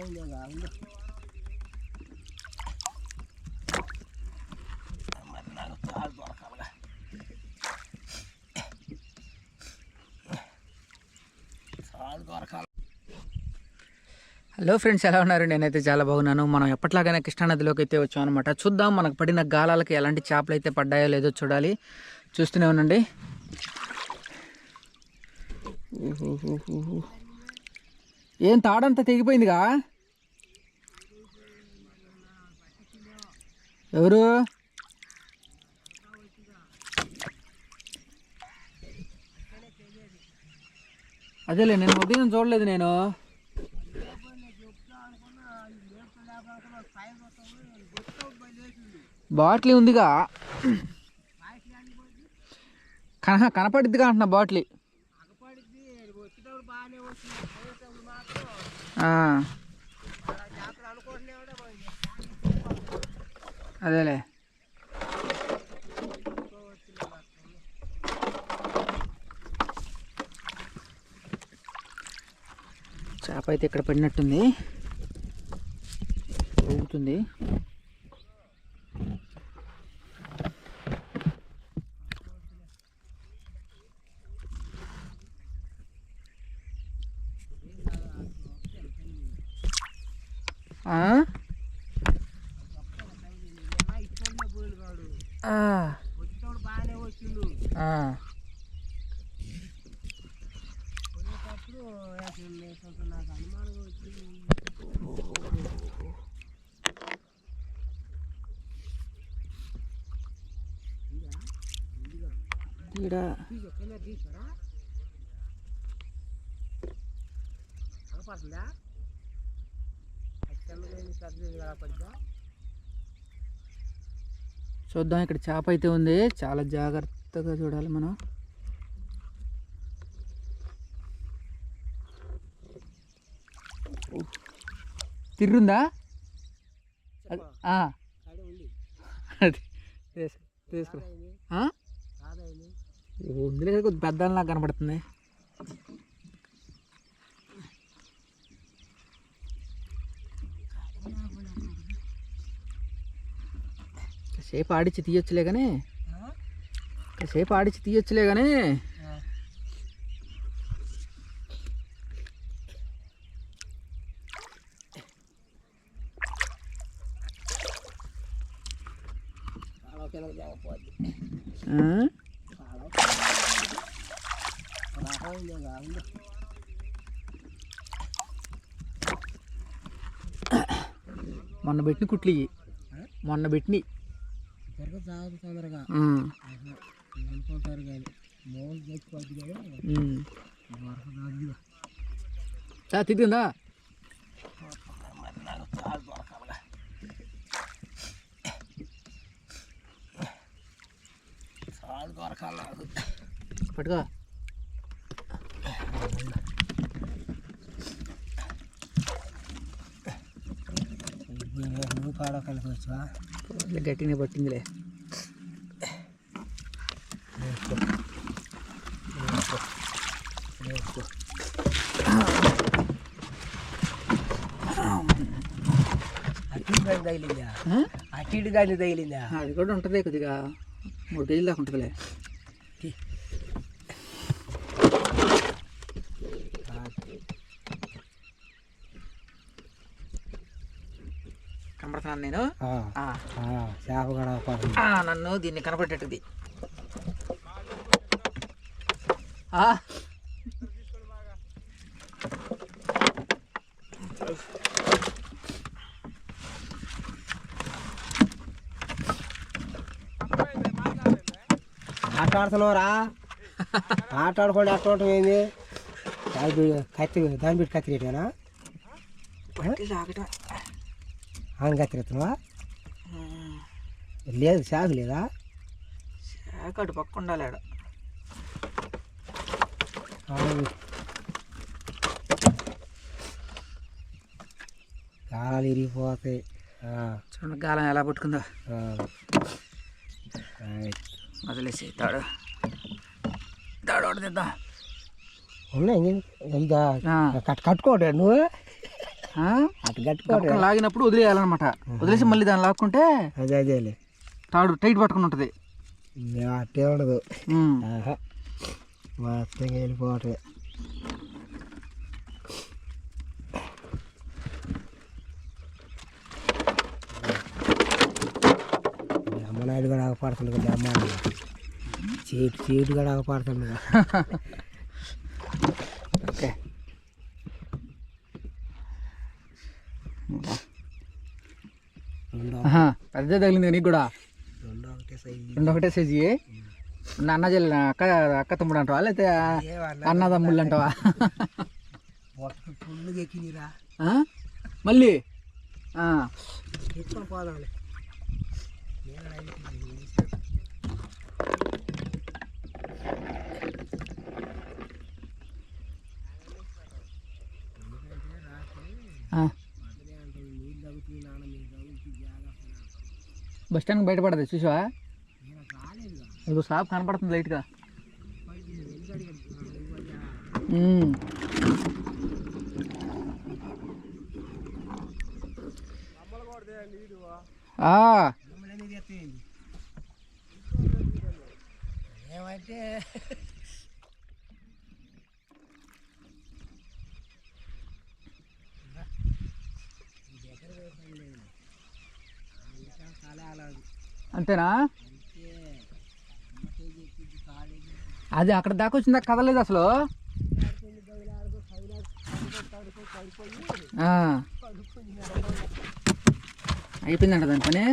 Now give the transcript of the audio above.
Hello friends, ఎలా ఉన్నారు? నేనైతే చాలా బాగున్నాను. మనం ఎప్పట్లాగానే కృష్ణానదిలోకి అయితే వచ్చాం అనమాట. చూద్దాం మనకు పడిన గాలాలకి ఎలాంటి చేపలు అయితే పడ్డాయో లేదో చూడాలి. చూస్తూనే ఉండండి. ఏం తాడంతా తెగిపోయిందిగా? ఎవరు? అదేలే, నేను ఉదయం చూడలేదు. నేను బాటిల్ ఉందిగా, కనపడిద్దిగా అంటున్నా. బాటిల్ అదేలే. చేప అయితే ఇక్కడ పడినట్టుంది, ఊగుతుంది. చూద్దాం. ఇక్కడ చేప అయితే ఉంది, చాలా జాగ్రత్తగా చూడాలి మనం. తిరుగుందా? తీసుకురా. ఉందిలే, కొద్ది పెద్ద నాకు కనపడుతుంది. సేపు ఆడిచ్చి తీయొచ్చులే కానీ, మొన్న పెట్టిన కుట్లు ఇవి, మొన్న పెట్టిన తిరిగిందా? పట్టుకో. గట్టినే పట్టిందిలే. అటు గాలి తగిలిందా? అది కూడా ఉంటుంది, కొద్దిగా 3 కేజీలు దాకా ఉంటుందిలే. కనపడుతున్నాను నేను. చేప కూడా నన్ను దీన్ని కనపడేటది. ఆటాడుతున్నావురా? ఆటాడుకోండి. అట్లా ఏంది? కత్తి దాని పెట్టి కత్తిరేటేనా? అవును, కత్తిరేస్తున్నావా? లేదు, శాఖ లేదా? శాఖ అటు పక్క ఉండాలి. గాలాలు ఇరిగిపోతాయి. చూడండి గాలం ఎలా పట్టుకుందో. వదిలేసి తాడు ఒకటి తెద్దాం. ఉన్నాయి. కట్టుకోవటం నువ్వు ఆ? అటు కట్టుకో గబక్కన లాగినప్పుడు వదిలేయాలన్నమాట. వదిలేసి మళ్ళీ దాన్ని లాక్కుంటే అదే అదేలే తాడు టైట్ పట్టుకుని ఉంటుంది. అట్టే ఉండదు. ఉమ్. మొత్తంగా వెళ్ళిపోవటమే. అమ్మనాయుడు కూడా ఆగపడుతుంది కదా. అమ్మ చీటు కూడా ఆగపడుతుంది కదా. ఓకే పెద్ద తగిలింది నీకు కూడా. రెండు ఒకటే సైజు. అన్న చెల్లి అక్క తమ్ముడు అంటావా లేకపోతే అన్న తమ్ముళ్ళు అంటావా? ఫుల్గా ఎక్కినరా మళ్ళీ ఎత్తుకొని పోదాంలే. బస్ స్టాండ్కి బయటపడదు చూసావా? ఇదిగో షాప్ కనపడుతుంది లైట్గా. ఏమంటే అంతేనా? అది అక్కడ దాకా వచ్చిందా కదలేదు అసలు. అయిపోయిందంట దాని పని.